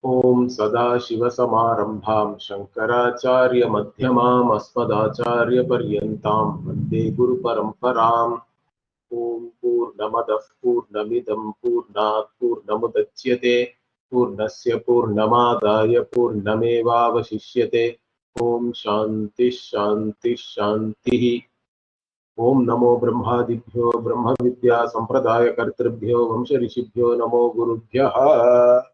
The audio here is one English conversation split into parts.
Om Sadashivasamarambham Shankaracharya-madhyamam Asmadacharya-paryantam Vande Guru Paramparam. Om Purnamadah Purnamidam Purnat Purnamudachyate Purnasya Purnamadaya Purnamevavashishyate. Om Shanti Shanti Shanti. Om Namo Brahmadibhyo Brahma Vidya Sampradaya Kartribhyo Vamsha Rishibhyo Namo Gurubhyaha.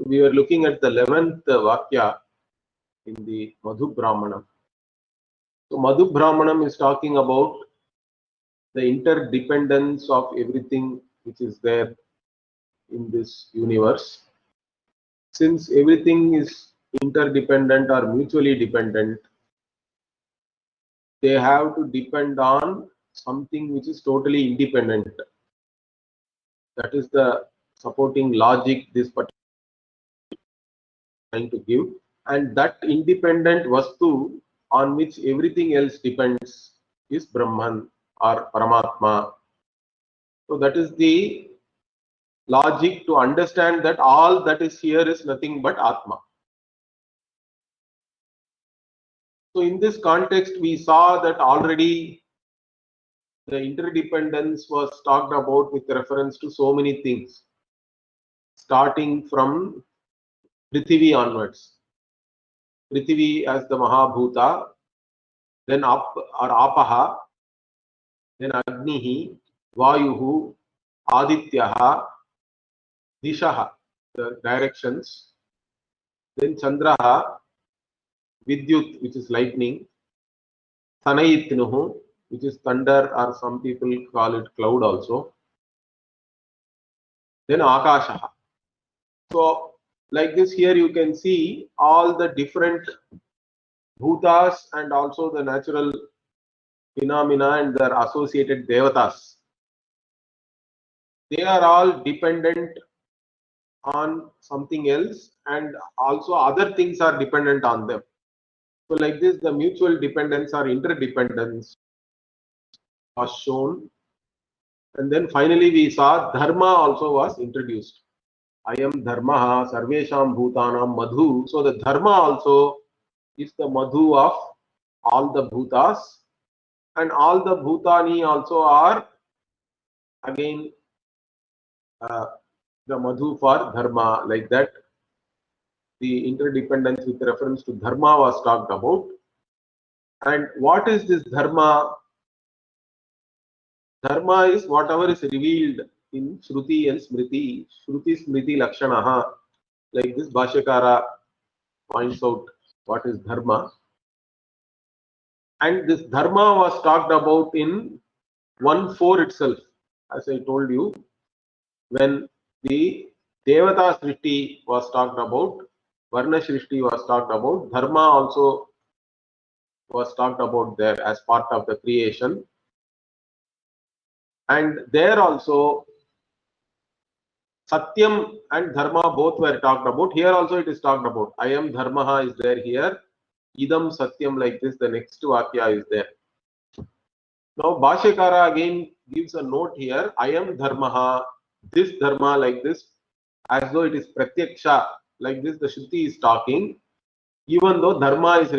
We were looking at the 11th Vakya in the Madhu Brahmanam. So Madhu Brahmanam is talking about the interdependence of everything which is there in this universe. Since everything is interdependent or mutually dependent, they have to depend on something which is totally independent. That is the supporting logic this particular trying to give, and that independent vastu on which everything else depends is Brahman or Paramatma. So that is the logic to understand that all that is here is nothing but Atma. So in this context, we saw that already the interdependence was talked about with reference to so many things, starting from Prithvi onwards. Prithvi as the Mahabhuta, then Up or Apaha, then Agnihi, Vayuhu, Adityaha, Dishaha, the directions, then Chandraha, Vidyut, which is lightning, Thanayitnuhu, which is thunder, or some people call it cloud also, then Akashaha. So, like this, here you can see all the different bhutas and also the natural phenomena and their associated devatas. They are all dependent on something else, and also other things are dependent on them. So like this, the mutual dependence or interdependence was shown. And then finally we saw dharma also was introduced. I am dharma, sarvesham bhutanam madhu. So the dharma also is the madhu of all the bhutas, and all the bhutani also are again the madhu for dharma. Like that, the interdependence with reference to dharma was talked about. And what is this dharma? Dharma is whatever is revealed in Shruti and Smriti. Shruti Smriti Lakshanaha. Like this, Bhashyakara points out what is dharma. And this dharma was talked about in 1.4 itself, as I told you, when the Devata Srishti was talked about, Varna Srishti was talked about, dharma also was talked about there as part of the creation. And there also Satyam and Dharma both were talked about. Here also it is talked about. I am Dharma is there here. Idam Satyam, like this, the next Vakya is there. Now Bhashyakara again gives a note here. I am Dharma, this Dharma like this, as though it is Pratyaksha, like this the Shruti is talking, even though Dharma is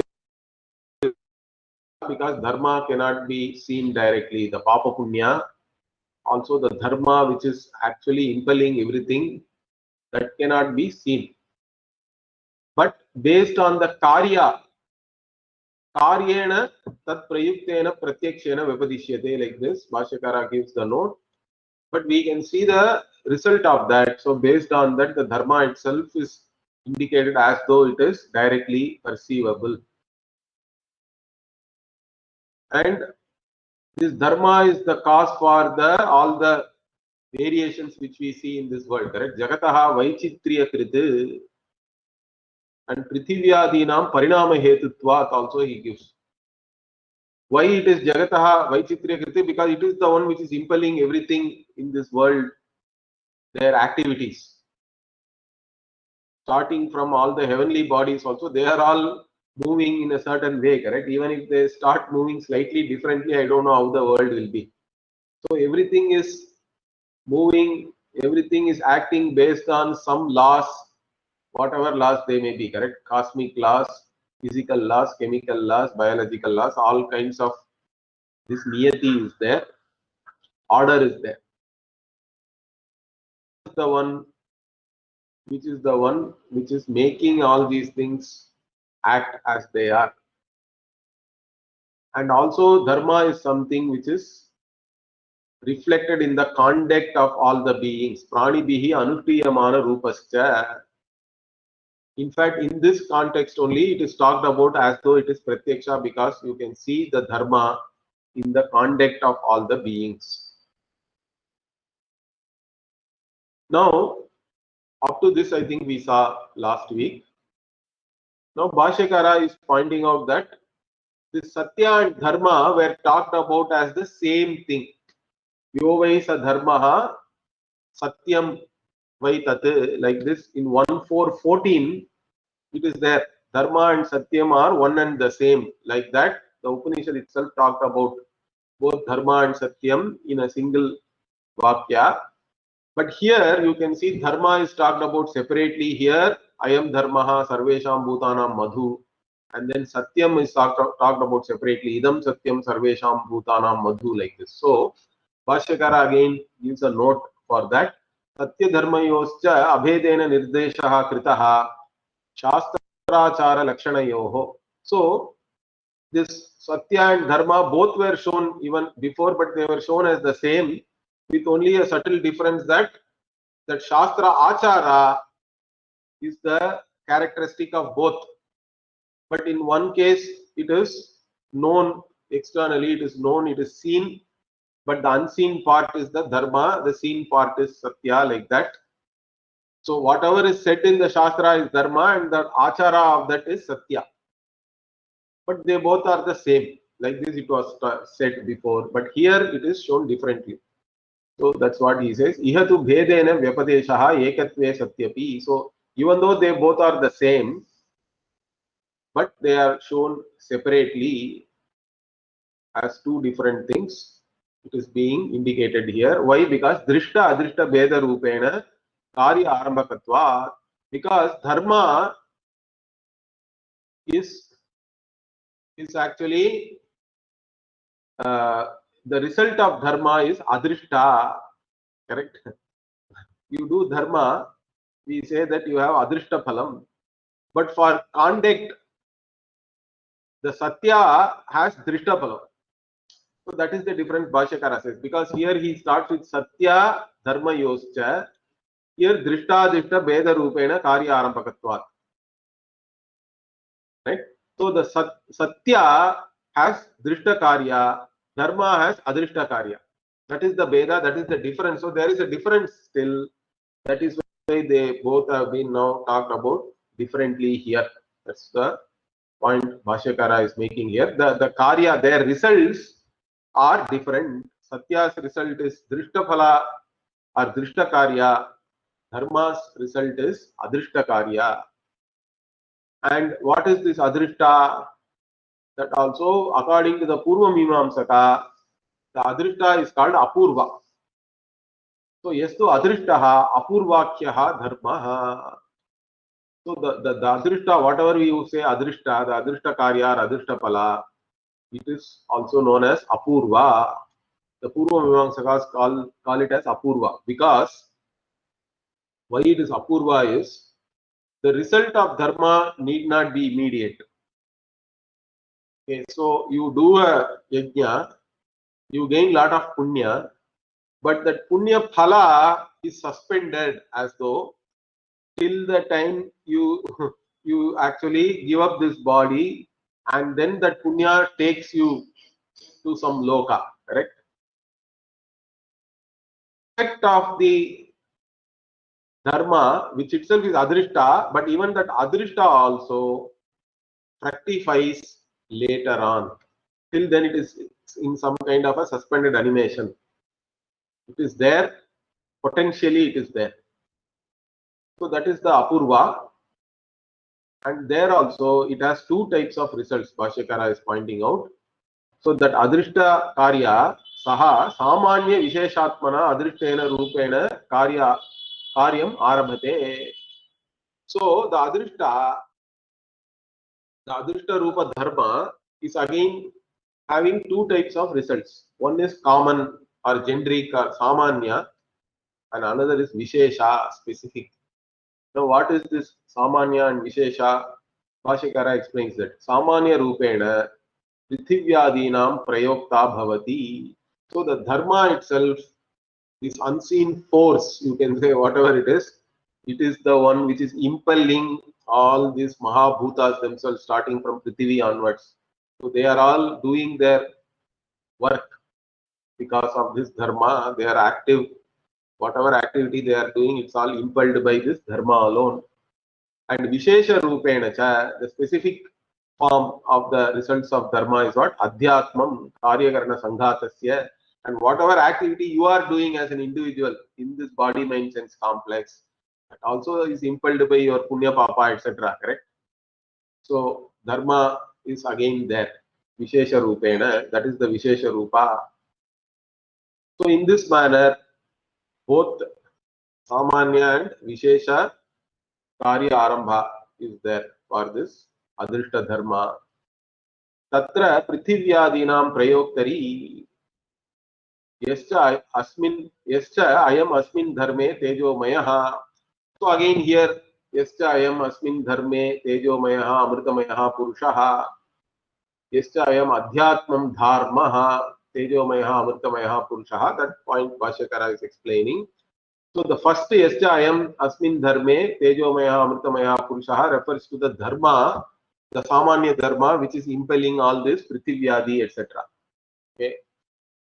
because Dharma cannot be seen directly. The Papa Punya, also the Dharma which is actually impelling everything, that cannot be seen. But based on the Karyena tat prayuktena pratyakshena vipadishyate, like this, Bhashyakara gives the note. But we can see the result of that. So based on that, the Dharma itself is indicated as though it is directly perceivable. And this Dharma is the cause for all the variations which we see in this world, correct? Jagataha Vaichitriya Kriti and Prithiviyadinam Parinama Hetutvat also he gives. Why it is Jagataha Vaichitriya Kriti? Because it is the one which is impelling everything in this world, their activities. Starting from all the heavenly bodies also, they are all moving in a certain way, correct? Even if they start moving slightly differently, I don't know how the world will be. So everything is moving Everything is acting based on some laws, whatever laws they may be, correct? Cosmic laws, physical laws, chemical laws, biological laws, all kinds of this niyati is there, order is there. The one which is making all these things act as they are. And also dharma is something which is reflected in the conduct of all the beings. Prani bihi anupriyamana rupascha. In fact, in this context only, it is talked about as though it is pratyaksha, because you can see the dharma in the conduct of all the beings. Now, up to this, I think we saw last week. Now, Bhashyakara is pointing out that this Satya and Dharma were talked about as the same thing. Yovai sa dharmaha satyam vai tat, like this in 1.4.14, it is there. Dharma and Satyam are one and the same. Like that, the Upanishad itself talked about both Dharma and Satyam in a single Vakya. But here you can see Dharma is talked about separately here. I am Dharmaha Sarvesham Bhutanam Madhu. And then Satyam is talked about separately. Idam Satyam Sarvesham Bhutanam Madhu, like this. So, Bhashyakara again gives a note for that. Satya Dharmayoscha Abhedena Nirdeshaha Kritaha Shastrachara Lakshanayoho. So, this Satya and Dharma both were shown even before, but they were shown as the same, with only a subtle difference that Shastra Achara is the characteristic of both. But in one case, it is known externally, it is known, it is seen, but the unseen part is the Dharma, the seen part is Satya, like that. So whatever is said in the Shastra is Dharma, and the Achara of that is Satya. But they both are the same. Like this it was said before, but here it is shown differently. So that's what he says. Ihatu bhedena vyapadeshaha ekatve satyapi. So even though they both are the same, but they are shown separately as two different things. It is being indicated here. Why? Because drishta adrishta bheda rupena karya arambakatva. Because dharma is actually the result of dharma is adrishta. Correct? You do dharma, we say that you have adrishta phalam. But for conduct, the satya has drishta phalam. So that is the difference Bhashyakara says. Because here he starts with satya dharma yoscha. Here drishta drishta bheda rupena karya arambakatvat. Right? So the satya has drishta karya, dharma has adrishta karya. That is the bheda, that is the difference. So there is a difference still. That is why they both have been now talked about differently here. That's the point Bhashyakara is making here. The karya, their results are different. Satya's result is drishta phala or drishta karya. Dharma's result is adrishta karya. And what is this adrishta? That also, according to the Purva Mimamsaka, the adrishta is called apurva. So, yestu adrishtaha apurvakyaha dharmaha. So, the adrishta, whatever you say adrishta, the adrishta karya or adrishta phala, it is also known as apurva. The Purva Mimamsakas call it as apurva, because why it is apurva is the result of dharma need not be immediate. Okay, so you do a yajna, you gain lot of punya, but that punya phala is suspended as though till the time you you actually give up this body, and then that punya takes you to some loka, correct? Effect of the dharma, which itself is adrishta, but even that adrishta also fructifies later on. Till then it is in some kind of a suspended animation. It is there, potentially it is there. So that is the apurva. And there also it has two types of results Bhashyakara is pointing out. So that adrishta karya saha samanya visheshatmana adrishtena rupena karyam arabhate. So the adrishta rupa dharma is again having two types of results. One is common or generic or samanya, and another is vishesha, specific. Now, what is this samanya and vishesha? Bhashyakara explains that samanya rupena prithivyadinam prayokta bhavati. So the dharma itself, this unseen force, you can say whatever it is the one which is impelling all these mahabhutas themselves, starting from Prithvi onwards. So they are all doing their work because of this dharma. They are active. Whatever activity they are doing, it's all impelled by this dharma alone. And Vishesha Rupena cha, the specific form of the results of dharma is what? Adhyatmam Karyakarana Sanghatasya. And whatever activity you are doing as an individual in this body, mind, sense complex, that also is impelled by your punya, papa, etc. Correct? So dharma is again there. Vishesha Rupena, that is the Vishesha Rupa. So in this manner, both Samanya and Vishesha Karya Arambha is there for this Adrishta Dharma. Tatra Prithivyadinam Prayoktari Yascha Ayam Asmin Dharme Tejo Mayaha. So again here Yascha Ayam Asmin Dharme Tejo Mayaha Amrita Mayaha Purushaha. Yascha Ayam Adhyatmam Dharmaha Tejo Mayaha Amrita Mayaha Purushaha. That point Bhashyakara is explaining. So the first Yascha Ayam Asmin Dharme Tejomaya Amritamaya Purushaha refers to the dharma, the Samanya dharma, which is impelling all this Prithivyadi, etc. Okay.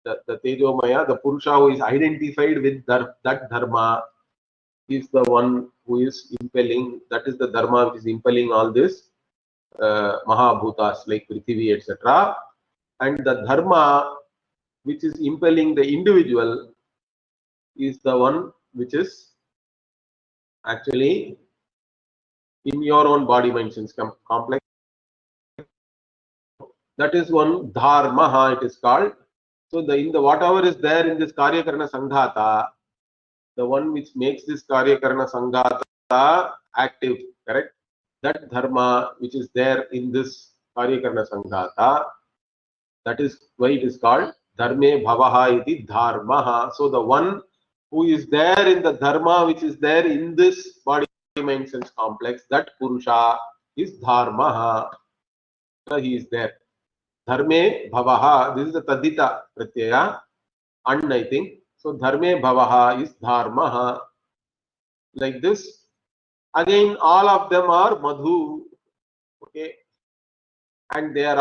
The Tejomaya, the Purusha who is identified with that dharma is the one who is impelling, that is the dharma which is impelling all this Mahabhutas like Prithvi, etc. And the dharma which is impelling the individual is the one which is actually in your own body, mind, sense complex. That is one dharma, it is called. So in the whatever is there in this karyakarana sanghata, the one which makes this karyakarana sanghata active, correct? That dharma which is there in this karyakarana sanghata, that is why it is called dharme bhavaha iti dharmaha. So the one who is there in the dharma which is there in this body, mind, sense complex, that purusha is dharmaha. So he is there. Dharme bhavaha, this is the tadita pratyaya, and I think. So dharme bhavaha is dharmaha. Like this. Again, all of them are madhu. Okay. And they are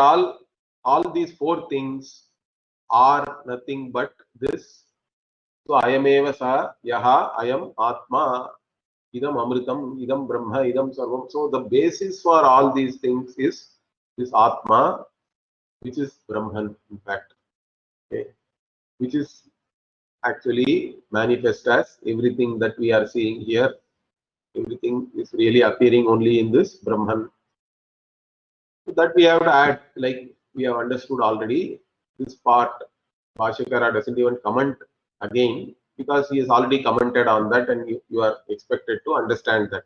all these four things are nothing but this. So ayameva sa yaha ayam atma idam amritam idam brahma idam sarvam. So the basis for all these things is this atma, which is Brahman, in fact. Okay. Which is actually manifest as everything that we are seeing here. Everything is really appearing only in this Brahman. So that we have to add, like we have understood already. This part, Bhashyakara doesn't even comment again because he has already commented on that, and you are expected to understand that.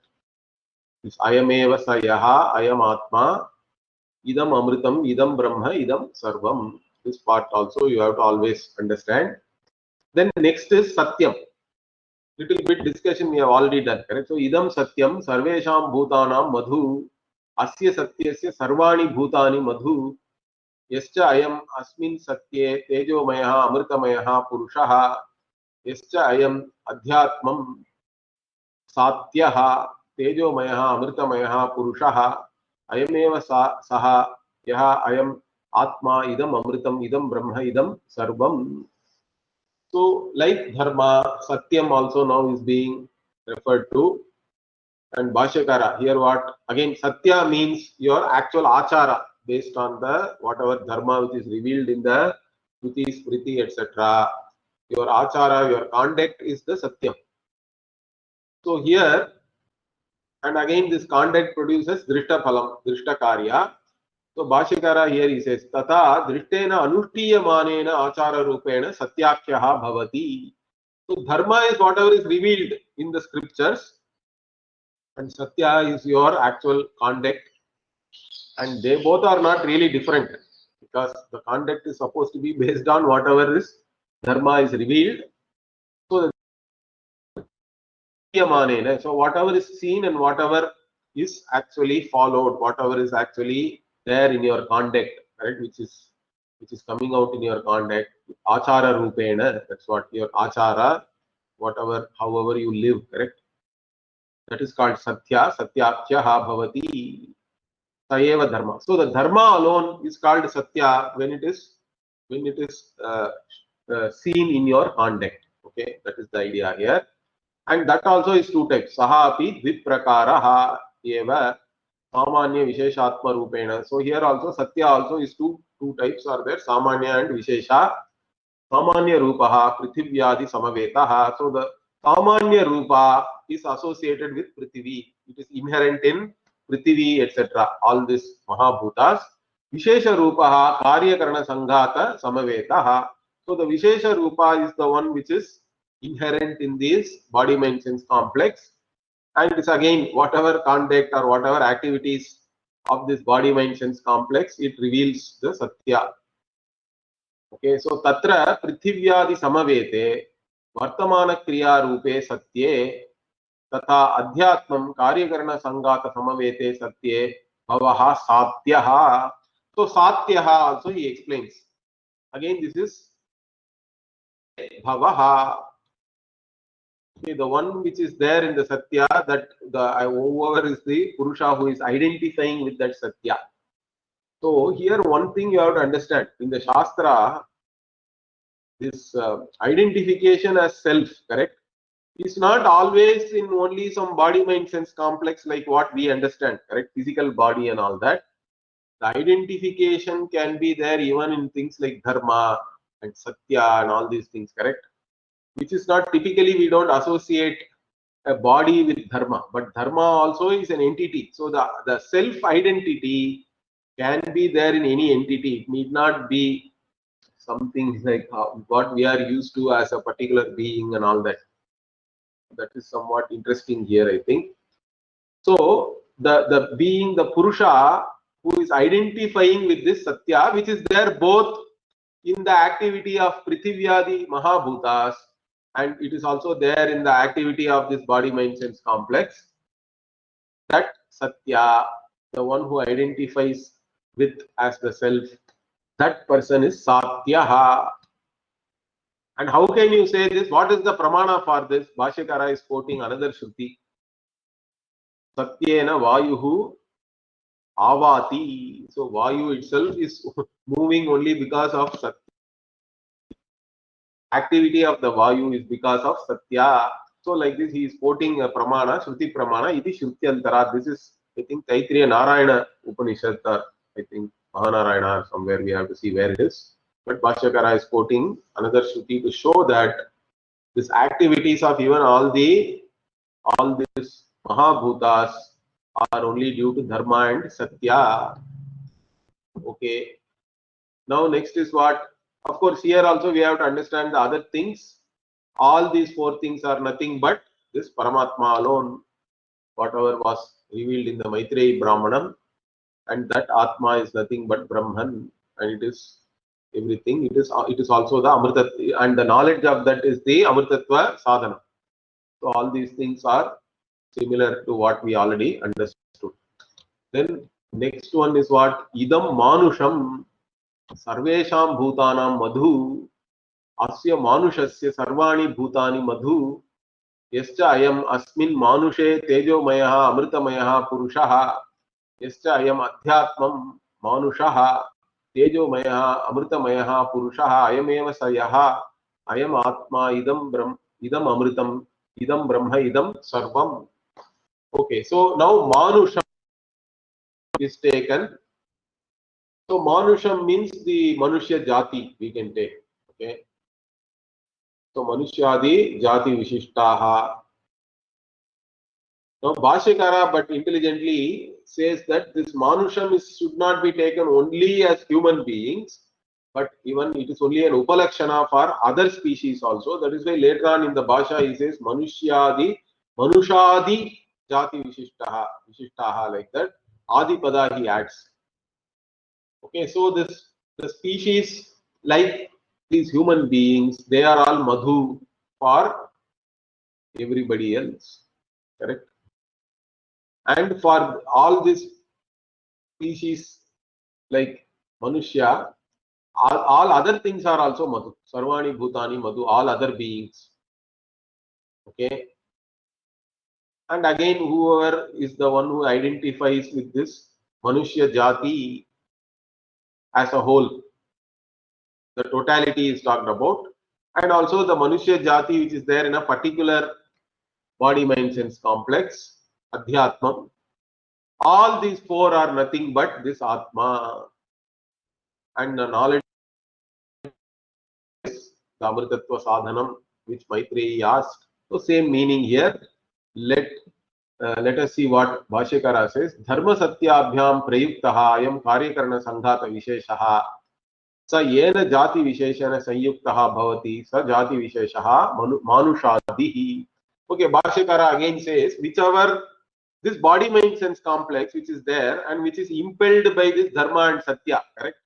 This ayameva sa yaha ayam atma idam amritam idam brahma idam sarvam. This part also you have to always understand. Then next is satyam. Little bit discussion we have already done, correct? So idam satyam sarvesham bhutanam madhu asya satyasya sarvani bhutani madhu yascha ayam asmin satye tejomayaha amritamayaha purushaha yascha ayam adhyatmam satyaha tejomayaha amritamayaha purushaha ayameva saha yaha ayam atma idam amritam idam brahma idam sarvam. So, like dharma, satyam also now is being referred to. And Bhashyakara, here what? Again, satya means your actual achara based on the whatever dharma which is revealed in the Shruti, Smriti, etc. Your achara, your conduct is the satyam. So here, and again this conduct produces drishta phalam, drishta karya. So Bhashyakara here he says, Tata drishtena anushtiyamanena achara rupena satyakyaha bhavati. So dharma is whatever is revealed in the scriptures, and satya is your actual conduct, and they both are not really different because the conduct is supposed to be based on whatever is dharma is revealed. So so whatever is seen and whatever is actually followed, whatever is actually there in your conduct, right, which is coming out in your conduct, achara rupena, that's what your achara, whatever, however you live, correct? That is called satya, satyakyaha bhavati, sayeva dharma. So the dharma alone is called satya when it is seen in your conduct. Okay, that is the idea here. And that also is two types. Saha api dviprakaraha eva samanya visheshatma rupena. So here also satya also is two types are there, samanya and vishesha. Samanya rupaha prithivyaadi samavetaha. So the samanya rupa is associated with prithvi. It is inherent in prithvi, etc. All these mahabhutas. Vishesha rupaha karyakarana sanghata samavetaha. So the vishesha rupa is the one which is inherent in this body mind sense complex, and it's again whatever conduct or whatever activities of this body mind sense complex, it reveals the satya. Okay, so tatra prithivyaadi samavete vartamana kriya rupe satye तथा अध्यात्मं कार्यकरण संगात समवेते सत्ये भवः सात्यः. So satyah also he explains. Again, this is bhavah. Okay, the one which is there in the satya, that the whoever is the purusha who is identifying with that satya. So here one thing you have to understand in the shastra, this identification as self, correct, is not always in only some body mind sense complex like what we understand, correct, physical body and all that. The identification can be there even in things like dharma and satya and all these things, correct, which is not typically, we don't associate a body with dharma, but dharma also is an entity. So the self identity can be there in any entity. It need not be something like what we are used to as a particular being and all that. That is somewhat interesting here, I think. So the being, the purusha who is identifying with this satya, which is there both in the activity of prithivyaadi mahabhutas, and it is also there in the activity of this body mind sense complex. That satya, the one who identifies with as the self, that person is satyaha. And how can you say this? What is the pramana for this? Bhashyakara is quoting another shruti. Satyena vayuhu avati. So vayu itself is moving only because of satya. Activity of the vayu is because of satya. So like this, he is quoting a pramana, shruti pramana, iti shrutyantara. This is, I think, Taittiriya Narayana Upanishad, or I think Mahanarayana, or somewhere we have to see where it is. But Bhashyakara is quoting another shruti to show that these activities of even all these mahabhutas are only due to dharma and satya. Okay. Now next is what? Of course, here also we have to understand the other things. All these four things are nothing but this Paramatma alone, whatever was revealed in the Maitreyi Brahmanam, and that Atma is nothing but Brahman, and it is everything. It is also the Amritatva, and the knowledge of that is the Amritatva sadhana. So all these things are similar to what we already understood. Then next one is what? Idam Manusham Sarvesham Bhutanam Madhu Asya Manushasya Sarvani Bhutani Madhu Yascha Ayam Asmin Manushe Tejomayaha Amritamayaha Purushaha Yascha Ayam Adhyatmam Manushaha Tejomayaha Amritamayaha Purushaha Ayameva Sayaha Ayam Atma Idam Amritam Idam Brahma Idam Sarvam. Okay, so now Manusham is taken. So Manusham means the Manushya Jati, we can take. Okay. So Manushyadi Jati Vishishtaha. Now Bhashyakara, but intelligently says that this manusham should not be taken only as human beings, but even it is only an upalakshana for other species also. That is why later on in the Bhasha he says manushadi jati vishishtaha, like that. Adi pada he adds. Okay, so the species like these human beings, they are all madhu for everybody else, correct? And for all these species like Manushya, all other things are also madhu. Sarvani bhutani madhu, all other beings. Okay. And again, whoever is the one who identifies with this Manushya Jati as a whole, the totality is talked about. And also the Manushya Jati which is there in a particular body, mind, sense complex, Adhyatmam. All these four are nothing but this Atma. And the knowledge is the Amritattva Sadhanam, which Maitreyi asked. So same meaning here. Let us see what Bhashyakara says. Dharma satyabhyam prayuktaha ayam karyakarana sanghata visheshaha sa yena jati visheshana sanyuktaha bhavati sa jati visheshaha manushadihi. Okay, Bhashyakara again says, whichever this body mind sense complex which is there and which is impelled by this dharma and satya, correct?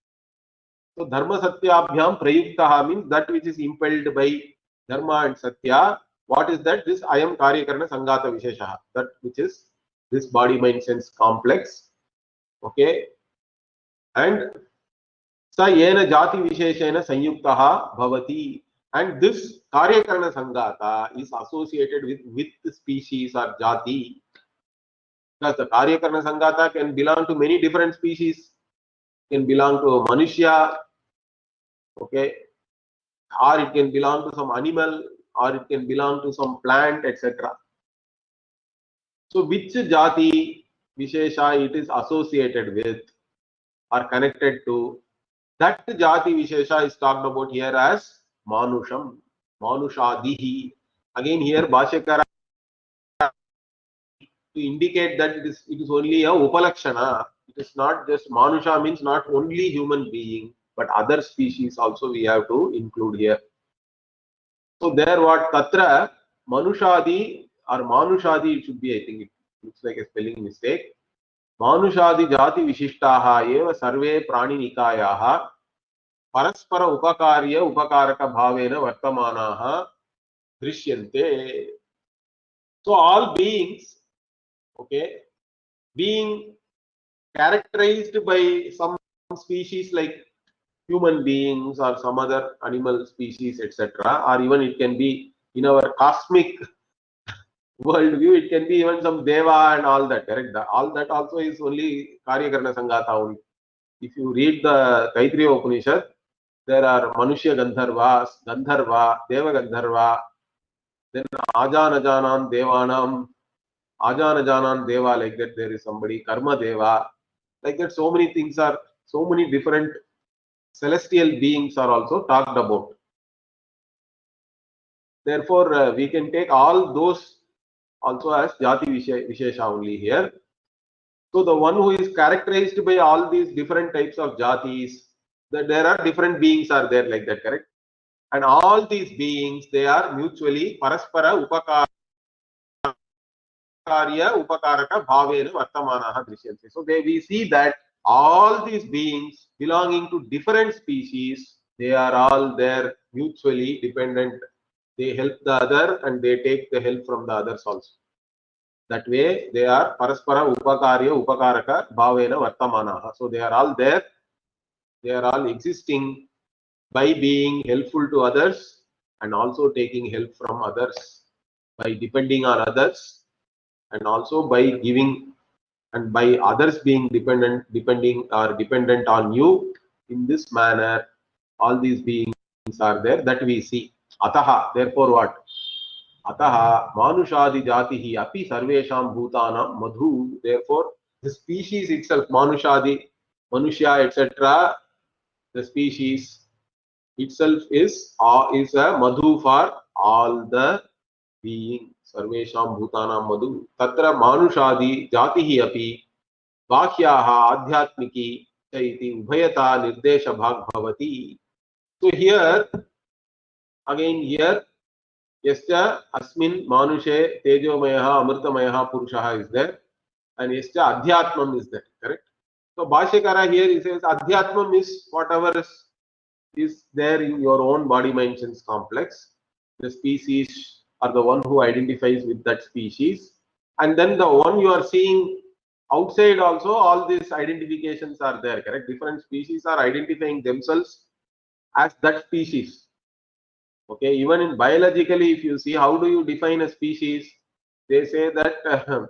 So dharma satyabhyam prayuktaha means that which is impelled by dharma and satya. What is that? This ayam karyakarana sanghata visheshaha, that which is this body mind sense complex. Okay, and sa yena jati visheshena sanyuktaha bhavati, and this karyakarana sanghata is associated with the species or jati, because the karyakarana sanghata can belong to many different species, can belong to manushya, okay, or it can belong to some animal, or it can belong to some plant, etc. So which jati vishesha it is associated with or connected to, that jati vishesha is talked about here as manusham, manushadihi. Again here Bhashyakara to indicate that it is only a upalakshana. It is not just manusha means not only human being, but other species also we have to include here. So there what tatra manushadi or manushadi it should be, I think it looks like a spelling mistake. Manushadi jati vishishtaha eva sarve prani nikayaha paraspara upakarya upakaraka bhavena vartamanaha drishyante. So all beings, okay, being characterized by some species like human beings or some other animal species, etc., or even it can be in our cosmic worldview, it can be even some deva and all that, correct? All that also is only karyakarana sanghata only. If you read the Taittiriya Upanishad, there are Manushya Gandharvas, Gandharva, Deva Gandharva, then Ajanajanan Devanam, Ajanajanan Deva, like that there is somebody, Karma Deva, like that so many things are, so many different celestial beings are also talked about. Therefore, we can take all those also as jati vishesha only here. So the one who is characterized by all these different types of jatis, that there are different beings are there like that, correct? And all these beings, they are mutually paraspara upakaraka bhavena vartamanaha drishyante. So we see that all these beings belonging to different species, they are all there mutually dependent. They help the other and they take the help from the others also. That way they are paraspara upakarya upakaraka bhavena vartamanaha. So they are all there. They are all existing by being helpful to others and also taking help from others, by depending on others and also by giving, and by others being depending on you. In this manner all these beings are there, that we see. Ataha, therefore what? Ataha manushadi jatihi api sarvesham bhutanam madhu. Therefore the species itself, manushadi, manushya, etc., the species itself is a madhu for all the being. Sarvesham bhutanam madhu. Tatra manushadi jatihi api. Bhashyaha Adhyatmiki Chaiti Ubhayata Nirdesha Bhag Bhavati. So here, again here, Yascha Asmin Manushe Tejomayaha Amritamayaha Purushaha is there, and Yascha Adhyatmam is there, correct? So Bhashyakara here he says Adhyatmam is whatever is there in your own body mind sense complex. The species or the one who identifies with that species, and then the one you are seeing outside also, all these identifications are there, correct? Different species are identifying themselves as that species. Okay, even in biologically, if you see how do you define a species, they say that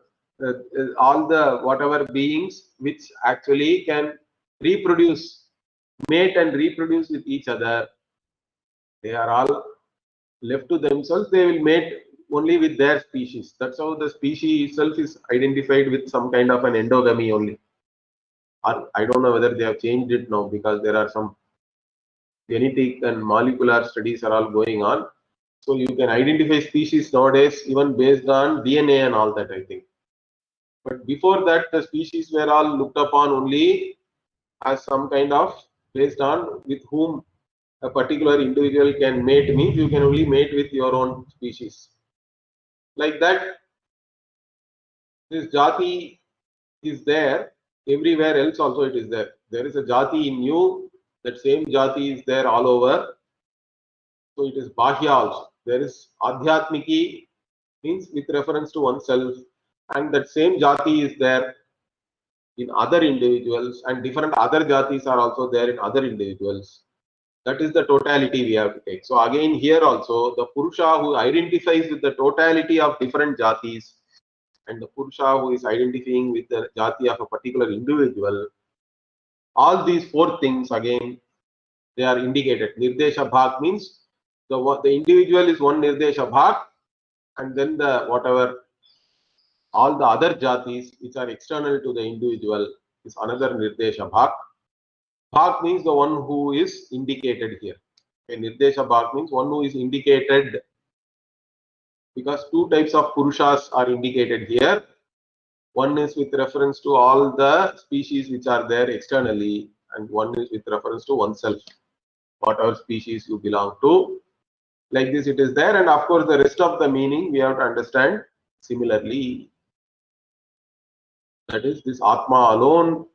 all the whatever beings which actually can reproduce, mate and reproduce with each other, they are all left to themselves. They will mate only with their species. That's how the species itself is identified with some kind of an endogamy only. Or I don't know whether they have changed it now, because there are some genetic and molecular studies are all going on. So you can identify species nowadays even based on DNA and all that, I think. But before that, the species were all looked upon only as some kind of based on with whom a particular individual can mate, means you can only mate with your own species. Like that, this jati is there everywhere else also it is there. There is a jati in you, that same jati is there all over. So it is bahya also. There is adhyatmiki, means with reference to oneself, and that same jati is there in other individuals, and different other jatis are also there in other individuals. That is the totality we have to take. So again here also, the Purusha who identifies with the totality of different jatis, and the Purusha who is identifying with the jati of a particular individual, all these four things again, they are indicated. Nirdesha Bhag means the individual is one Nirdesha Bhag, and then the whatever all the other jatis which are external to the individual is another Nirdesha Bhag. Bhag means the one who is indicated here. Okay, Nirdesha Bhag means one who is indicated, because two types of Purushas are indicated here. One is with reference to all the species which are there externally, and one is with reference to oneself, whatever species you belong to. Like this it is there, and of course the rest of the meaning we have to understand similarly. That is, this Atma alone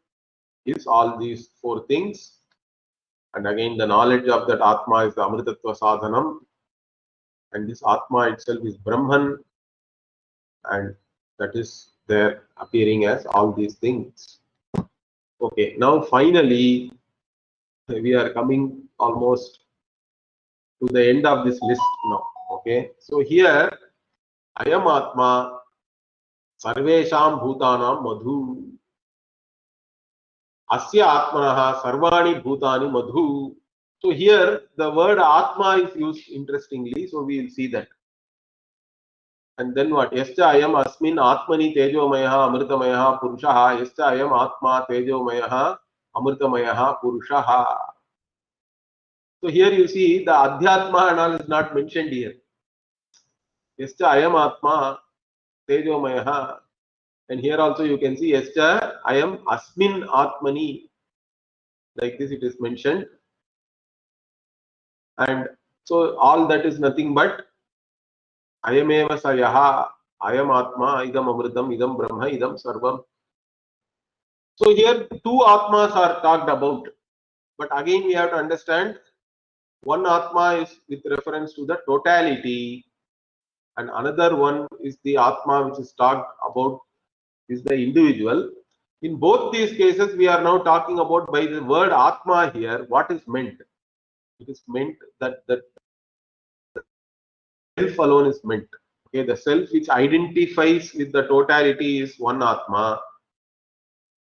is all these four things. And again, the knowledge of that Atma is the Amritatva Sadhanam. And this Atma itself is Brahman. And that is there appearing as all these things. Okay, now finally, we are coming almost to the end of this list now. Okay, so here, Ayam Atma Sarvesham Bhutanam Madhu. Asya Atmanaha Sarvani Bhutani Madhu. So here the word Atma is used interestingly, so we will see that. And then what? Yascha ayam asmin atmani tejomayaha amritamayaha purushaha. Yascha ayam atma tejomayaha amritamayaha purushaha. So here you see the adhyatma and all is not mentioned here. Yascha ayam atma tejomayaha. And here also you can see Yascha ayam asmin atmani. Like this it is mentioned. And so all that is nothing but Ayameva sayaha, ayam atma, idam amritam, idam brahma, idam sarvam. So here two atmas are talked about. But again we have to understand, one atma is with reference to the totality, and another one is the atma which is talked about is the individual. In both these cases we are now talking about by the word atma here, what is meant? It is meant that the self alone is meant. Okay, the self which identifies with the totality is one atma.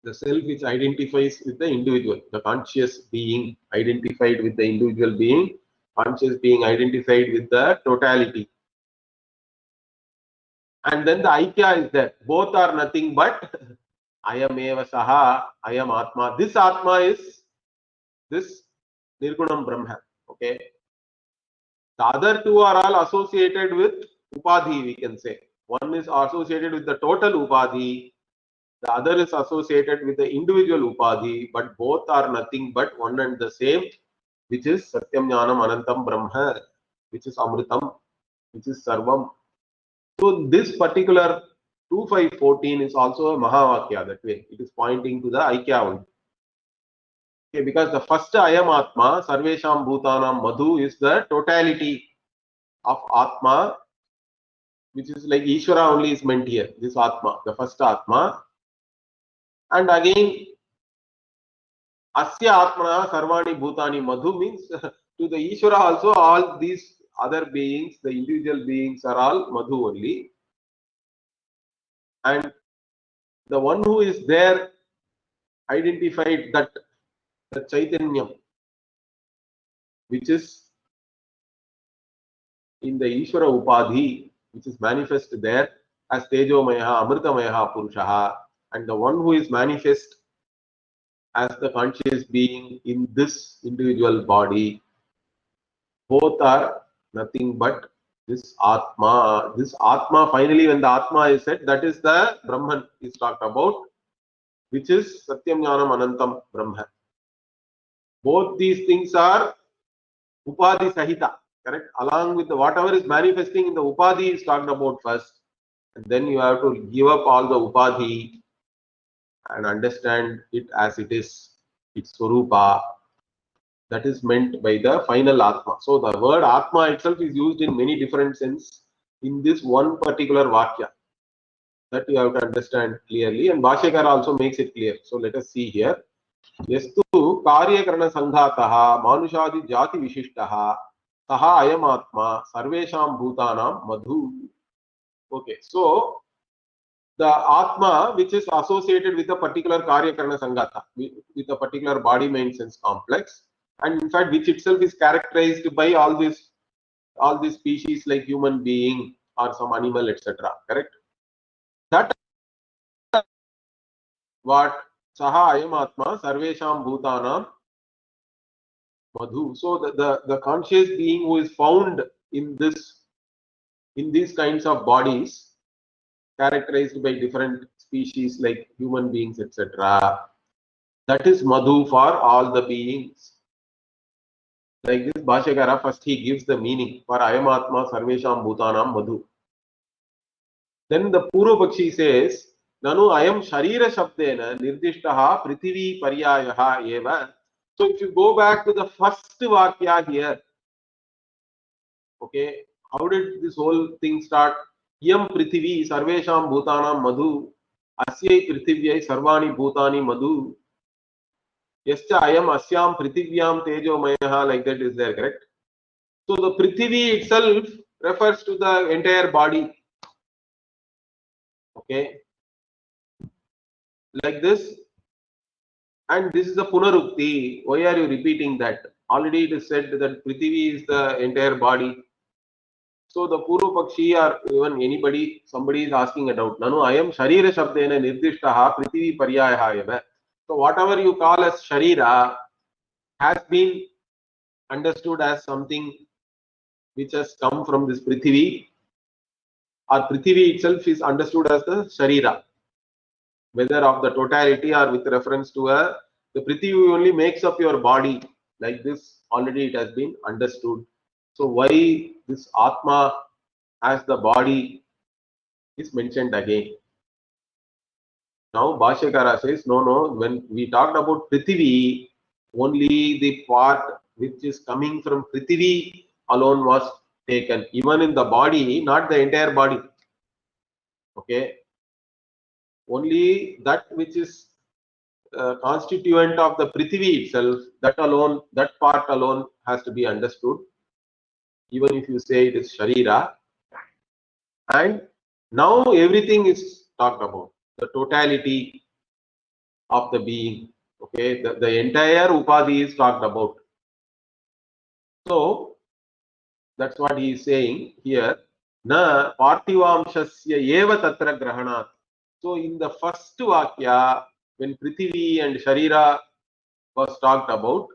The self which identifies with the individual, the conscious being identified with the individual being, conscious being identified with the totality. And then the Aikya is there. Both are nothing but Ayam eva saha, Ayam Atma. This Atma is this Nirgunam Brahma. Okay. The other two are all associated with Upadhi, we can say. One is associated with the total Upadhi, The other is associated with the individual upadhi, but both are nothing but one and the same, which is Satyam Jnanam Anantam Brahma, which is Amritam, which is Sarvam. So this particular 2514 is also a Mahavakya that way. It is pointing to the Aikya only. Okay, because the first Ayam Atma, Sarvesham Bhutanam Madhu is the totality of Atma, which is like Ishvara only is meant here. This Atma, the first Atma. And again, Asya Atmana Sarvani Bhutani Madhu means to the Ishvara also all these other beings, the individual beings are all Madhu only. And the one who is there identified that the Chaitanyam, which is in the Ishvara Upadhi, which is manifest there as Tejomayaha, Amritamayaha Purushaha, and the one who is manifest as the conscious being in this individual body, both are nothing but this Atma. This Atma, finally, when the Atma is said, that is the Brahman is talked about, which is Satyam Jnanam Anantam Brahma. Both these things are Upadhi Sahita, correct? Along with the whatever is manifesting in the Upadhi is talked about first, and then you have to give up all the Upadhi and understand it as it is, its Swarupa. That is meant by the final Atma. So the word Atma itself is used in many different sense in this one particular Vakya. That you have to understand clearly, and Bhashyakara also makes it clear. So let us see here. Yastu Karyakarana Sanghataha Manushadi Jati Vishishtaha Taha Ayam Atma Sarvesham Bhutanam Madhu. Okay, so the Atma which is associated with a particular Karyakarana Sanghata, with a particular body mind sense complex, and in fact which itself is characterized by all these species like human being or some animal, etc. Correct? That what Saha Ayam Atma Sarvesham Bhutanam Madhu. So the conscious being who is found in these kinds of bodies characterized by different species like human beings, etc. That is Madhu for all the beings. Like this Bhashyakara, first he gives the meaning for Ayam Atma Sarvesham Bhutanam Madhu. Then the Purvapakshi says, Nanu Ayam Sharira Shabdena Nirdishtaha Prithivi Paryayaha Eva. So if you go back to the first Vakya here, okay, how did this whole thing start? Yam Prithivi Sarvesham Bhutanam Madhu Asyai Prithivyai Sarvani Bhutani Madhu Yascha Ayam Asyam Prithivyam Tejo Mayaha, like that is there, correct? So the Prithivi itself refers to the entire body. Okay, like this, and this is the Punarukti. Why are you repeating that? Already it is said that Prithivi is the entire body. So the Purva Pakshi or even anybody, somebody is asking a doubt. Nanu Ayam Sharira Shabdena Nirdishtaha Prithivi Paryayaha Eva. So whatever you call as Sharira has been understood as something which has come from this Prithivi, or Prithivi itself is understood as the Sharira, whether of the totality or with reference to the Prithivi only makes up your body. Like this, already it has been understood. So why this Atma as the body is mentioned again? Now Bhashyakara says, no, when we talked about Prithivi, only the part which is coming from Prithivi alone was taken. Even in the body, not the entire body. Okay. Only that which is constituent of the Prithivi itself, that part alone has to be understood. Even if you say it is Sharira. And now everything is talked about. The totality of the being. Okay, the entire Upadhi is talked about. So that's what he is saying here. Na Parthivamshasya eva tatra grahanat. So in the first Vakya, when Prithivi and Sharira was talked about,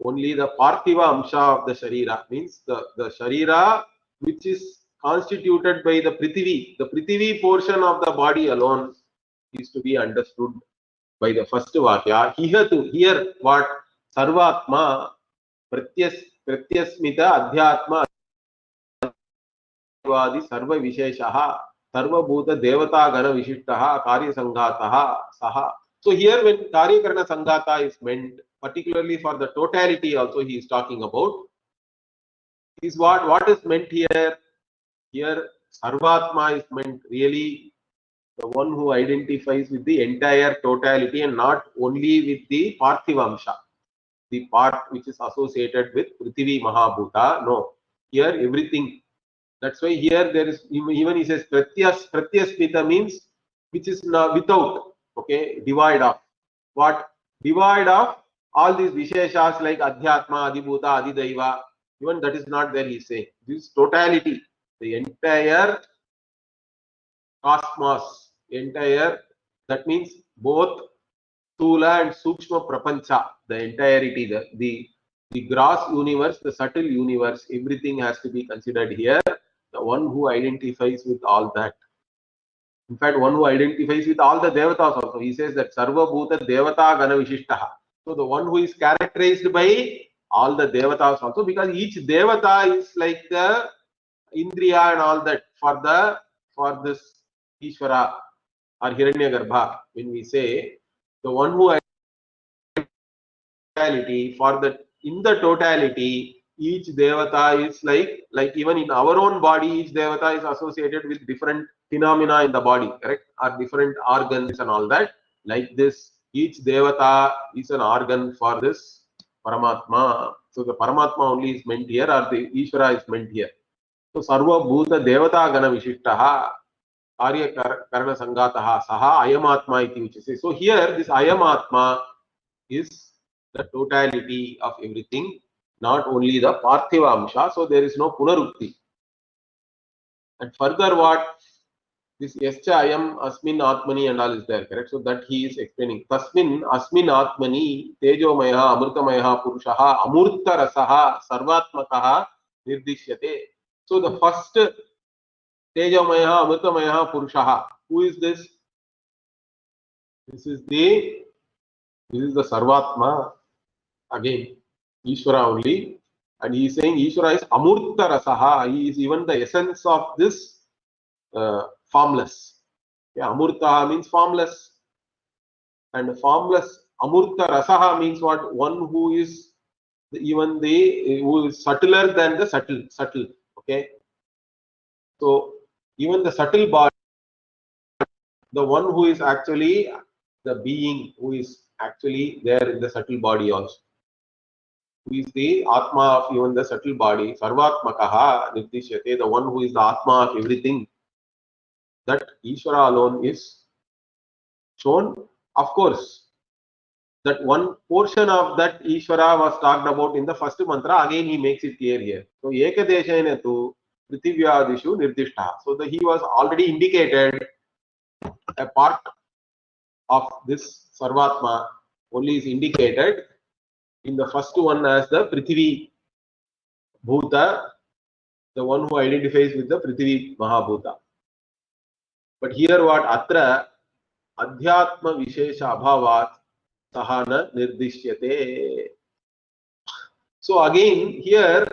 only the Parthiva Amsha of the Sharira, means the Sharira which is constituted by the Prithivi portion of the body alone is to be understood by the first Vakya. Here what? Sarvatma Pratyasmita Adhyatma Sarva Visheshaha Sarvabhuta Devata Gana Vishishtaha Karya Sanghataha Saha. So here when Karya Karana Sanghata is meant, particularly for the totality also he is talking about, is what is meant here? Here Sarvatma is meant really the one who identifies with the entire totality and not only with the Parthivamsha, the part which is associated with Prithvi Mahabhuta. No, here everything. That's why here there is even he says Pratyasmita means which is without, okay, divide of. What? Divide of all these Visheshas like Adhyatma, Adibhuta, Adidaiva. Even that is not there, he is saying. This totality, the entire cosmos, entire, that means both Stula and Sukshma Prapancha, the entirety, the gross universe, the subtle universe, everything has to be considered here. The one who identifies with all that. In fact, one who identifies with all the devatas also. He says that Sarva Bhuta Devata Gana Vishishtaha. So the one who is characterized by all the devatas also, because each devata is like the Indriya and all that for this Ishvara or Hiranyagarbha. When we say the one who totality, for the in the totality, each devata is like even in our own body, each devata is associated with different phenomena in the body, correct? Or different organs and all that. Like this, each devata is an organ for this Paramatma. So the Paramatma only is meant here, or the Ishvara is meant here. So Sarva Bhuta Devata Gana Vishishtaha Karya Karana Sangataha Saha Ayamatma iti uchase. So here this Ayamatma is the totality of everything, not only the Parthiva Amsha. So there is no Punarukti. And further what? This Yascha Ayam Asmin Atmani and all is there, correct? So that he is explaining. Tasmin Asmin Atmani Tejomaya Amrutamaya Purushaha Amurta Rasaha Sarvatmakaha Nirdishyate. So the first Tejomaya Amrutamaya Purushaha. Who is this? This is the Sarvatma. Again, Ishvara only, and he is saying Ishvara is Amurta Rasaha. He is even the essence of this formless. Yeah, Amurta means formless, and formless Amurta Rasaha means what? One who is who is subtler than the subtle. Okay, so even the subtle body, the one who is actually the being who is actually there in the subtle body also. Who is the Atma of even the subtle body, Sarvatmakaha Nirdishyate, the one who is the Atma of everything. That Ishvara alone is shown. Of course, that one portion of that Ishvara was talked about in the first mantra. Again, he makes it clear here. So, Ekadeshena tu Prithivadishu Nirdishta. So, he was already indicated a part of this Sarvatma only is indicated in the first one as the Prithvi Bhuta, the one who identifies with the Prithvi Mahabhuta. But here what? Atra Adhyatma Vishesha Abhavat Sahana Nirdishyate. So again, here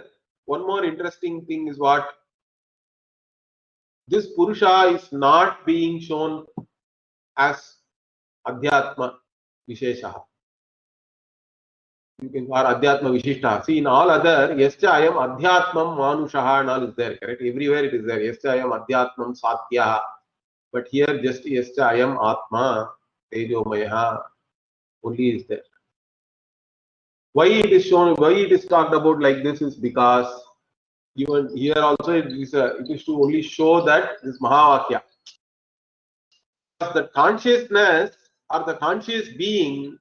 one more interesting thing is what? This Purusha is not being shown as Adhyatma Vishesha. You can call Adhyatma Vishishta. See, in all other, Yascha Ayam Adhyatmam Manushaha and all is there, correct? Everywhere it is there. Yascha Ayam Adhyatmam Satya. But here just Yascha Ayam Atma Tejomaya only is there. Why it is shown, why it is talked about like this is because even here also it is to only show that this Mahavakya. The consciousness or the conscious being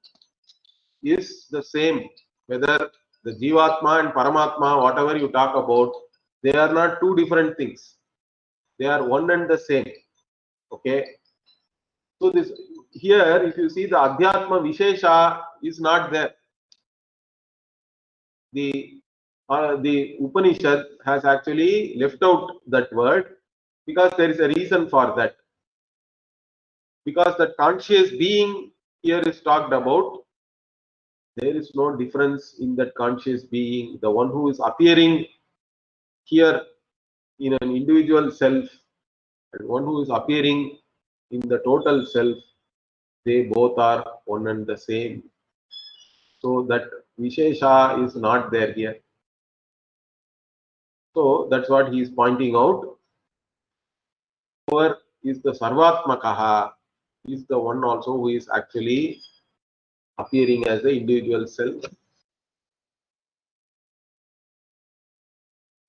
is the same, whether the Jivatma and Paramatma, whatever you talk about, they are not two different things. They are one and the same. Okay. So this here, if you see the Adhyatma Vishesha is not there. The Upanishad has actually left out that word because there is a reason for that. because the conscious being here is talked about, there is no difference in that conscious being. The one who is appearing here in an individual self and one who is appearing in the total self, they both are one and the same. So that Vishesha is not there here. So that's what he is pointing out. Whoever is the Sarvatmakaha is the one also who is actually appearing as the individual self.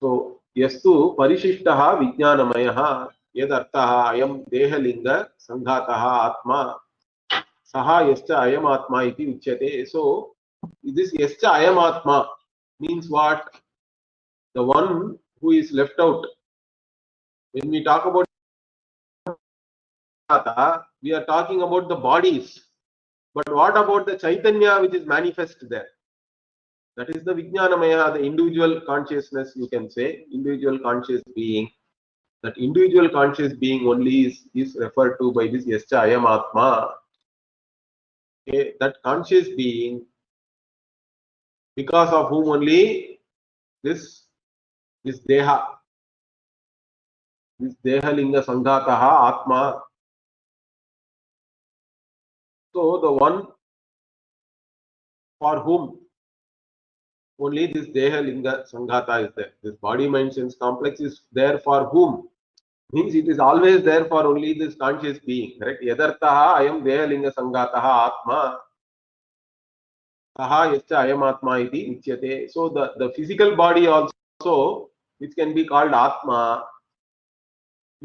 So yastu parishishtaha vijnanamayaha yadartaha ayam dehalinga sanghataha atma saha yascha ayam atma iti uchyate. So this yascha ayam atma means what? The one who is left out. When we talk about Sanghata, we are talking about the bodies. But what about the Chaitanya which is manifest there? That is the Vijnanamaya, the individual consciousness, you can say, individual conscious being. That individual conscious being only is referred to by this Yascha Ayam Atma. Okay, that conscious being, because of whom only this Deha, this Dehalinga Sanghataha Atma. So the one for whom only this Dehalinga Sanghata is there. This body mind sense complex is there for whom? Means it is always there for only this conscious being, correct? Yadartaha ayam dehalinga sangataha atma saha yascha ayam atma iti uchyate. So the physical body also, which can be called atma,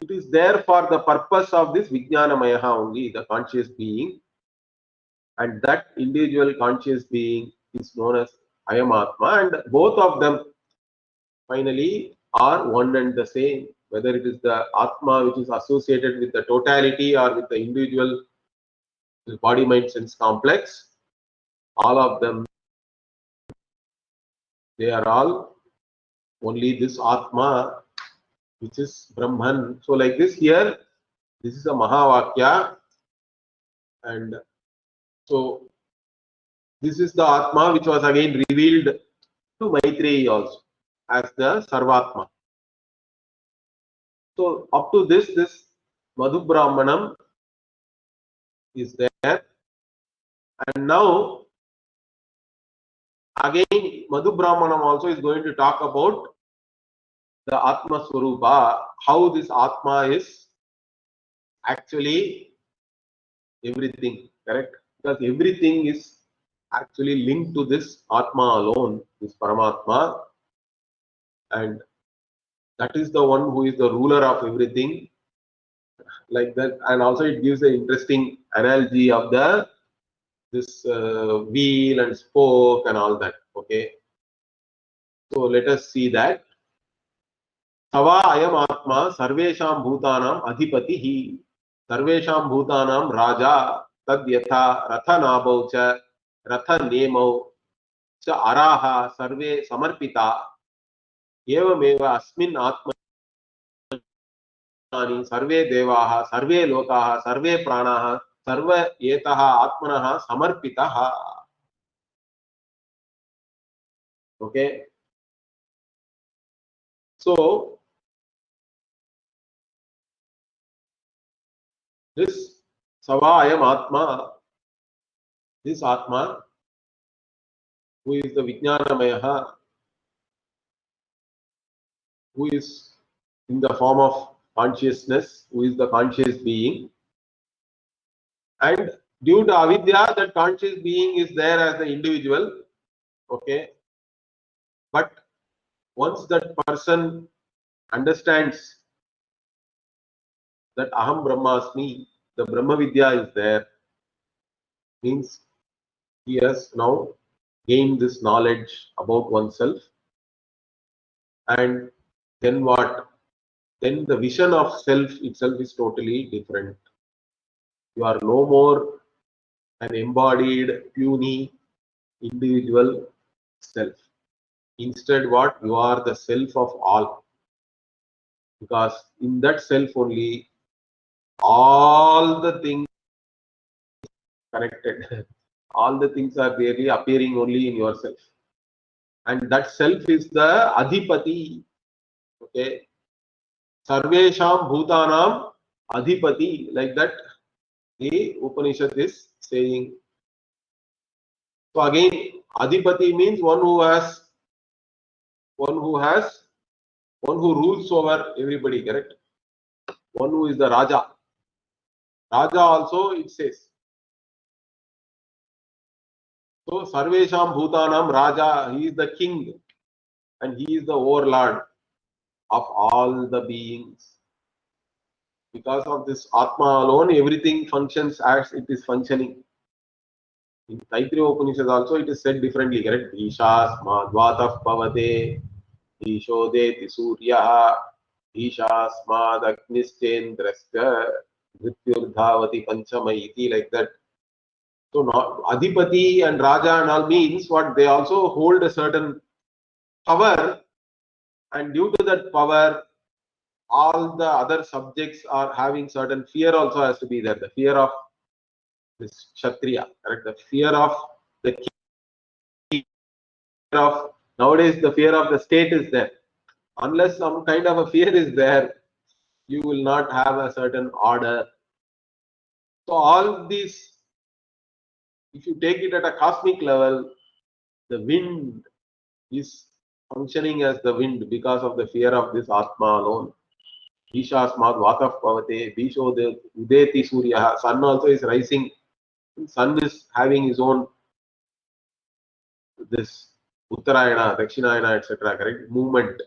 it is there for the purpose of this vijnanamayaha only, the conscious being, and that individual conscious being is known as ayam atma, and both of them finally are one and the same. Whether it is the Atma which is associated with the totality or with the individual body mind sense complex, all of them, they are all only this Atma which is Brahman. So like this here, this is a Mahavakya, and so this is the Atma which was again revealed to Maitreyi also as the Sarvatma. So up to this Madhu Brahmanam is there, and now again Madhu Brahmanam also is going to talk about the Atma Swarupa, how this Atma is actually everything, correct? Because everything is actually linked to this Atma alone, this Paramatma, and that is the one who is the ruler of everything, like that. And also it gives an interesting analogy of this wheel and spoke and all that. Okay, so let us see that. Sava ayam atma sarvesham bhutanam adhipati hi sarvesham bhutanam raja tad yatha ratha nabau cha ratha nemau cha araha sarve samarpita evameva asmin atmani sarve devaha sarve lokaha sarve pranaha sarva etaha atmanaha samarpitaha. Okay, so this Sava ayam atma, this Atma who is the Vijnanamaya, who is in the form of consciousness, who is the conscious being, and due to avidya, that conscious being is there as the individual. Okay, but once that person understands that aham brahmasmi, the Brahma Vidya is there, means he has now gained this knowledge about oneself, and then what? Then the vision of self itself is totally different. You are no more an embodied, puny, individual self. Instead, what? You are the self of all. Because in that self only, all the things connected. All the things are really appearing only in yourself. And that self is the Adhipati. Okay. Sarvesham Bhutanam Adhipati. Like that, the Upanishad is saying. So again, Adhipati means one who has, one who has, one who rules over everybody, correct? One who is the Raja. Raja also it says. So Sarvesham Bhutanam Raja, he is the king and he is the overlord of all the beings. Because of this Atma alone, everything functions as it is functioning. In Taittiriya Upanishad also it is said differently, correct? Ishasmad Vataf Pavate, Ishodeti Surya, Ishasmad Agnistendrasya, Mrityurdhavati Panchamaiti, like that. So not Adhipati and Raja and all means what they also hold a certain power, and due to that power, all the other subjects are having certain fear also has to be there. The fear of this Kshatriya, correct? The fear of the king, of nowadays the fear of the state is there. Unless some kind of a fear is there, you will not have a certain order. So all these, if you take it at a cosmic level, the wind is functioning as the wind because of the fear of this Atma alone. Ishasmad Vataf Pavate, Bisho Udeti Surya. Sun also is rising. Sun is having his own this Uttarayana, Dakshinayana, etc. Correct? Movement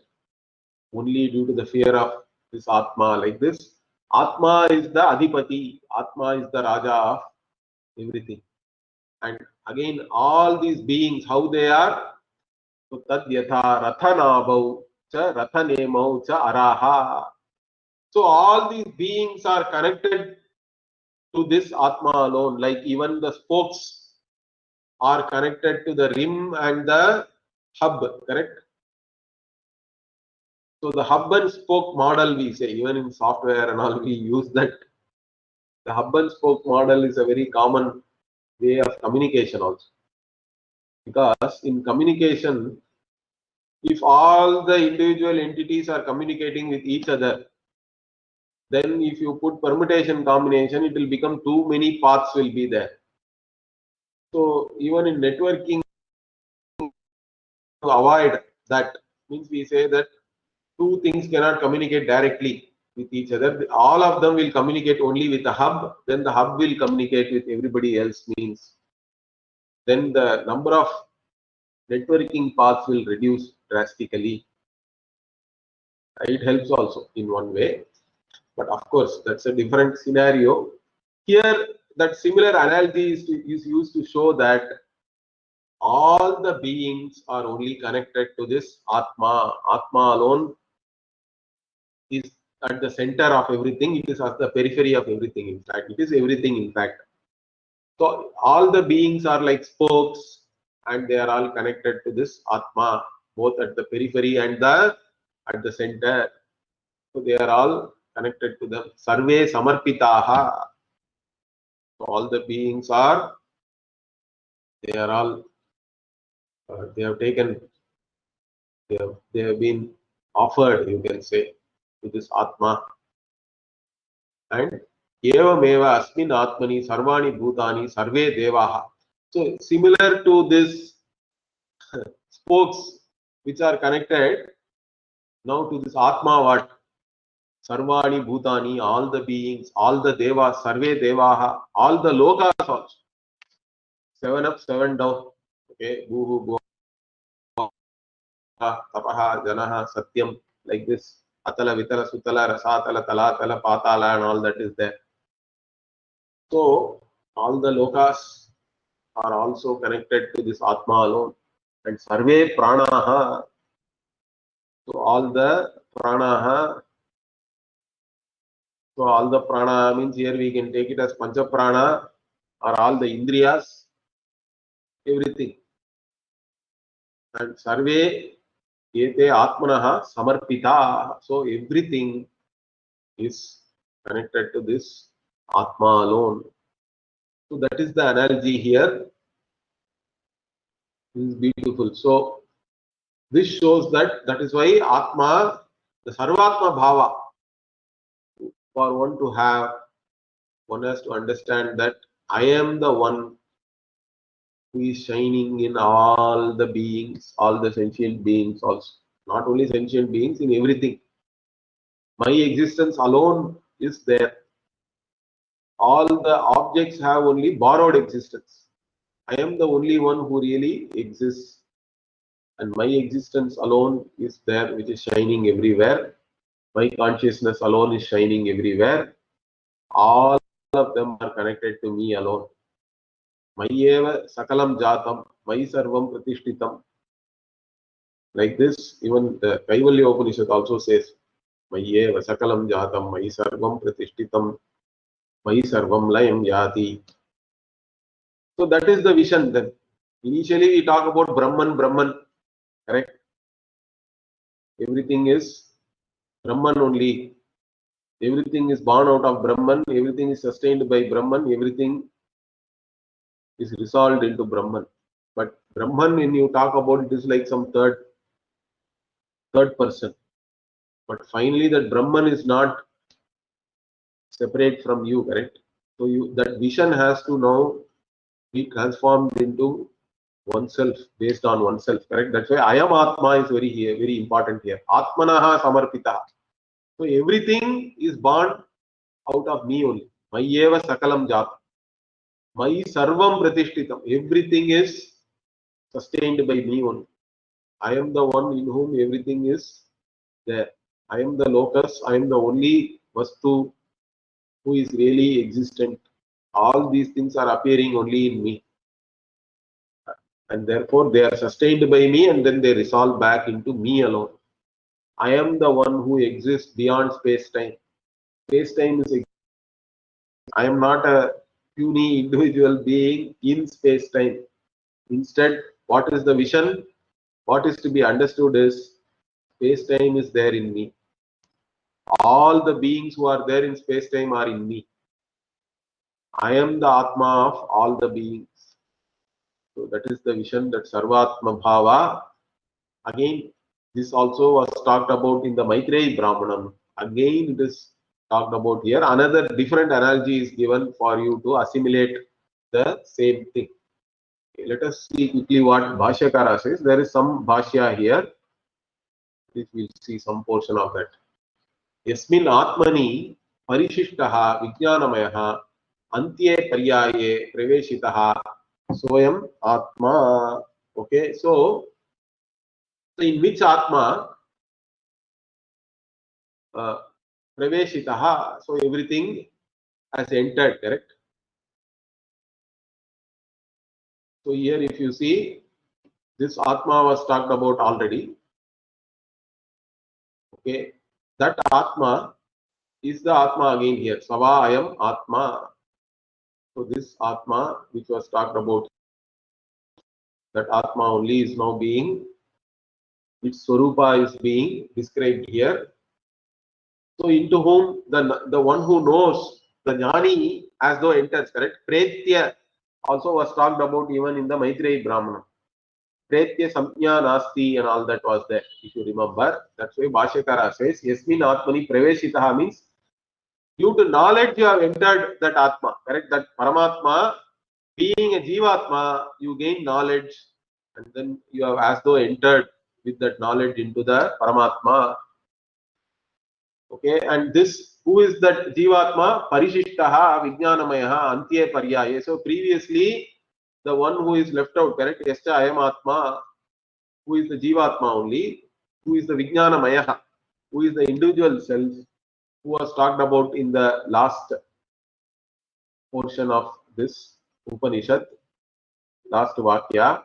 only due to the fear of this Atma. Like this, Atma is the Adhipati, Atma is the Raja of everything. And again, all these beings, how they are, so Tad Yatha Rathanabhau cha Rathanemau cha Araha. So all these beings are connected to this Atma alone, like even the spokes are connected to the rim and the hub, correct? So the hub and spoke model, we say, even in software and all, we use that. The hub and spoke model is a very common way of communication also. Because in communication, if all the individual entities are communicating with each other, then if you put permutation combination, it will become too many paths will be there. So even in networking, to avoid that, means we say that two things cannot communicate directly with each other. All of them will communicate only with the hub, then the hub will communicate with everybody else, means then the number of networking paths will reduce drastically. It helps also in one way, but of course that's a different scenario. Here that similar analogy is used to show that all the beings are only connected to this Atma. Atma alone is at the center of everything. It is at the periphery of everything. In fact, it is everything. In fact, so all the beings are like spokes, and they are all connected to this Atma, both at the periphery and the at the center. So they are all connected to the Sarve Samarpitaha. So all the beings are, they are all they have taken, they have been offered, you can say, to this Atma. And Evameva Asmin Atmani Sarvani Bhutani Sarve Devaha. So similar to this spokes which are connected now to this Atma, what? Sarvani Bhutani, all the beings, all the Devas, Sarve Devaha, all the Lokas also. 7 up, 7 down. Okay, Bhuhu, Bhuva, Tapaha, Janaha, Satyam, like this. Atala, Vitala, Sutala, Rasatala, Talatala, Patala, and all that is there. So, all the Lokas are also connected to this Atma alone. And Sarve Pranaha, so all the Pranaha, so all the Prana means here we can take it as Pancha Prana or all the Indriyas, everything. And Sarve Ete Atmanaha Samarpita. So everything is connected to this Atma alone. So that is the analogy here. This is beautiful. So this shows that is why Atma, the Sarvatma Bhava, for one to have, one has to understand that I am the one who is shining in all the beings, all the sentient beings also. Not only sentient beings, in everything. My existence alone is there. All the objects have only borrowed existence. I am the only one who really exists. And my existence alone is there, which is shining everywhere. My consciousness alone is shining everywhere. All of them are connected to me alone. Mayeva sakalam jatam, mai sarvam pratishtitam. Like this, even the Kaivalya Upanishad also says, Mayeva sakalam jatam, mai sarvam pratishtitam, mai sarvam layam yati. So that is the vision then. Initially we talk about Brahman, Brahman, correct? Everything is Brahman only. Everything is born out of Brahman, everything is sustained by Brahman, everything is resolved into Brahman. But Brahman, when you talk about it, is like some third person. But finally, that Brahman is not separate from you, correct? So that vision has to now be transformed into oneself, based on oneself, correct? That's why I am Atma is very important here. Atmanaha samarpita. So everything is born out of me only. Mayeva sakalam jata. My sarvam pratishtitam. Everything is sustained by me only. I am the one in whom everything is there. I am the locus. I am the only vastu who is really existent. All these things are appearing only in me. And therefore they are sustained by me and then they resolve back into me alone. I am the one who exists beyond space-time. Space-time is, I am not a puny individual being in space-time. Instead, what is the vision? What is to be understood is space-time is there in me. All the beings who are there in space-time are in me. I am the Atma of all the beings. So that is the vision, that Sarvatma Bhava. Again, this also was talked about in the Maitreyi Brahmanam. Again, it is talked about here. Another different analogy is given for you to assimilate the same thing. Okay, let us see quickly what Bhashyakara says. There is some Bhashya here. We will see some portion of that. Yasmin Atmani Parishishtaha Vijnanamayaha Antye Paryaye Praveshitaha Soyam Atma. Okay, so in which Atma Praveshitaha, so everything has entered, correct? So here if you see, this Atma was talked about already. Okay, that Atma is the Atma again here. Sava Ayam Atma. So this Atma which was talked about, that Atma only is now being, its Swarupa is being described here. So into whom the one who knows, the Jnani, as though enters, correct? Pretya also was talked about even in the Maitreyi Brahmanam. Pretya Samjna Nasti and all that was there, if you remember. That's why Bhashyakara says, Yasmin Atmani Praveshitaha means due to knowledge you have entered that Atma, correct? That Paramatma, being a Jivatma, you gain knowledge and then you have as though entered with that knowledge into the Paramatma. Okay, and this, who is that Jivatma? Parishishtaha Vijnanamayaha Antye Paryaye. So previously, the one who is left out, correct? Yascha Ayam Atma, who is the Jivatma only, who is the Vijnanamayaha, who is the individual self, who was talked about in the last portion of this Upanishad, last Vakya.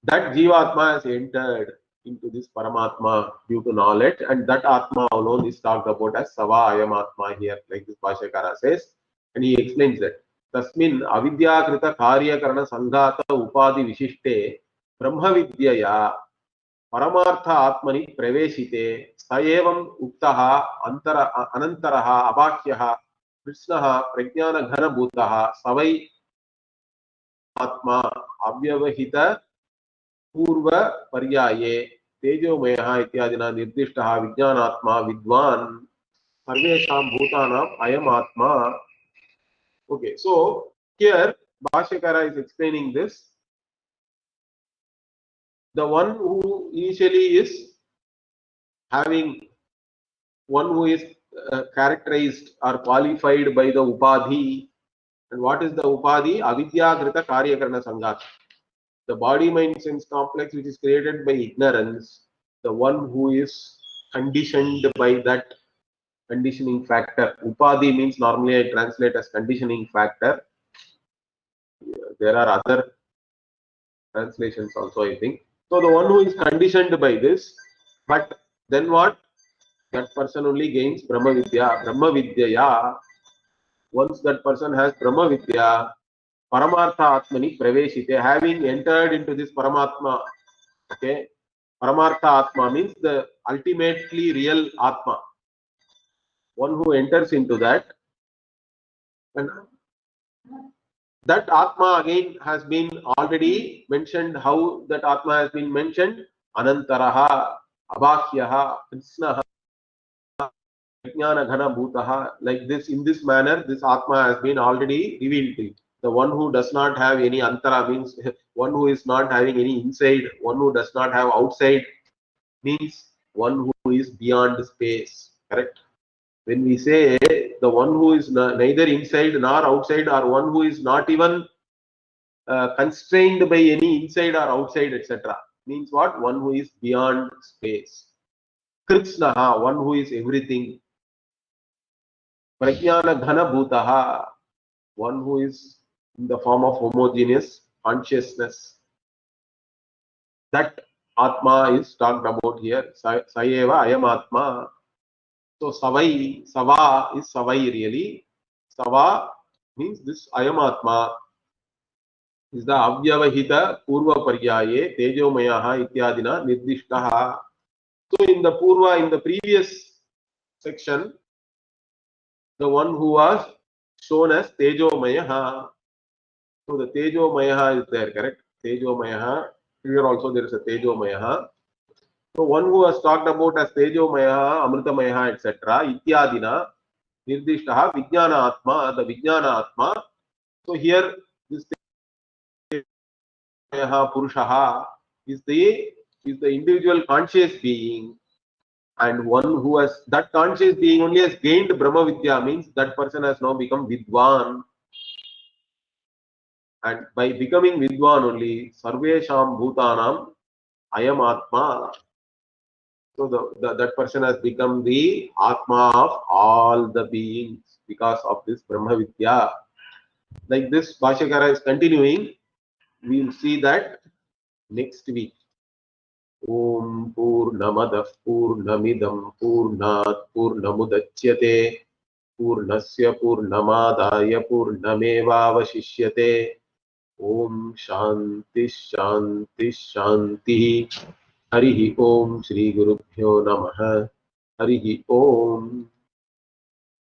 That Jivatma has entered into this Paramatma due to knowledge, and that Atma alone is talked about as Sava Ayam Atma here, like this Bhashyakara says, and he explains that. Tasmin avidyakrita karyakarana sanghata upadi vishishte brahma vidyaya paramartha atmani praveshite sayevam uktaha anantaraha abhakyaha krishnaha prajnana ghana bhutaha savai आत्मा अव्यवहित पूर्व पर्याये तेजोमयः इत्यादिना निर्दिष्टः विज्ञानात्मा विद्वान् सर्वेषां भूतानाम् अयम् आत्मा. Okay, so here Bhashyakara is explaining this. The one who initially is having, one who is characterized or qualified by the upadhi. And what is the upadhi? Avidyagrita karyakarana sangat. The body mind sense complex which is created by ignorance. The one who is conditioned by that conditioning factor. Upadhi means normally I translate as conditioning factor. There are other translations also, I think. So the one who is conditioned by this, but then what? That person only gains Brahma Vidya. Brahma Vidyaya. Once that person has Brahma Vidya, Paramartha Atmani Praveshite, having entered into this Paramatma, okay? Paramartha Atma means the ultimately real Atma. One who enters into that, and that Atma again has been already mentioned. How that Atma has been mentioned? Anantaraha, Abhakyaha, Krishnaha, Vijnana Ghana Bhutaha. Like this, in this manner, this Atma has been already revealed to you. The one who does not have any Antara means one who is not having any inside, one who does not have outside means one who is beyond space. Correct? When we say the one who is neither inside nor outside, or one who is not even constrained by any inside or outside, etc., means what? One who is beyond space. Kritsnaha, one who is everything. Prajnana Ghana Bhutaha, one who is in the form of homogeneous consciousness. That Atma is talked about here. Sayeva Ayam Atma. So Savai, Sava is Savai really. Sava means this Ayam Atma is the Avyavahita Purva Paryaye Tejomayaha Ityadina Nirdishtaha. So in the Purva, in the previous section, the one who was shown as Tejomayaha. So the Tejomayaha is there, correct? Tejomayaha. Here also there is a Tejomayaha. So one who was talked about as Tejomayaha, Amritamayaha, etc. Ityadina Nirdishtaha Vijnana Atma, the Vijnana Atma. So here this Purushaha is the individual conscious being, and one who has that conscious being only has gained Brahma Vidya means that person has now become Vidwan, and by becoming Vidwan only Sarvesham Bhutanam Ayam Atma. So that person has become the Atma of all the beings because of this Brahma Vidya. Like this, Bhashyakara is continuing. We will see that next week. Om Purnamadah Purnamidam Purnat Purnamudachyate Purnasya Purnamadaya Purnamevavashishyate. Om Shanti Shanti Shanti. Harihi Om Shri Gurubhyo Namaha. Harihi Om.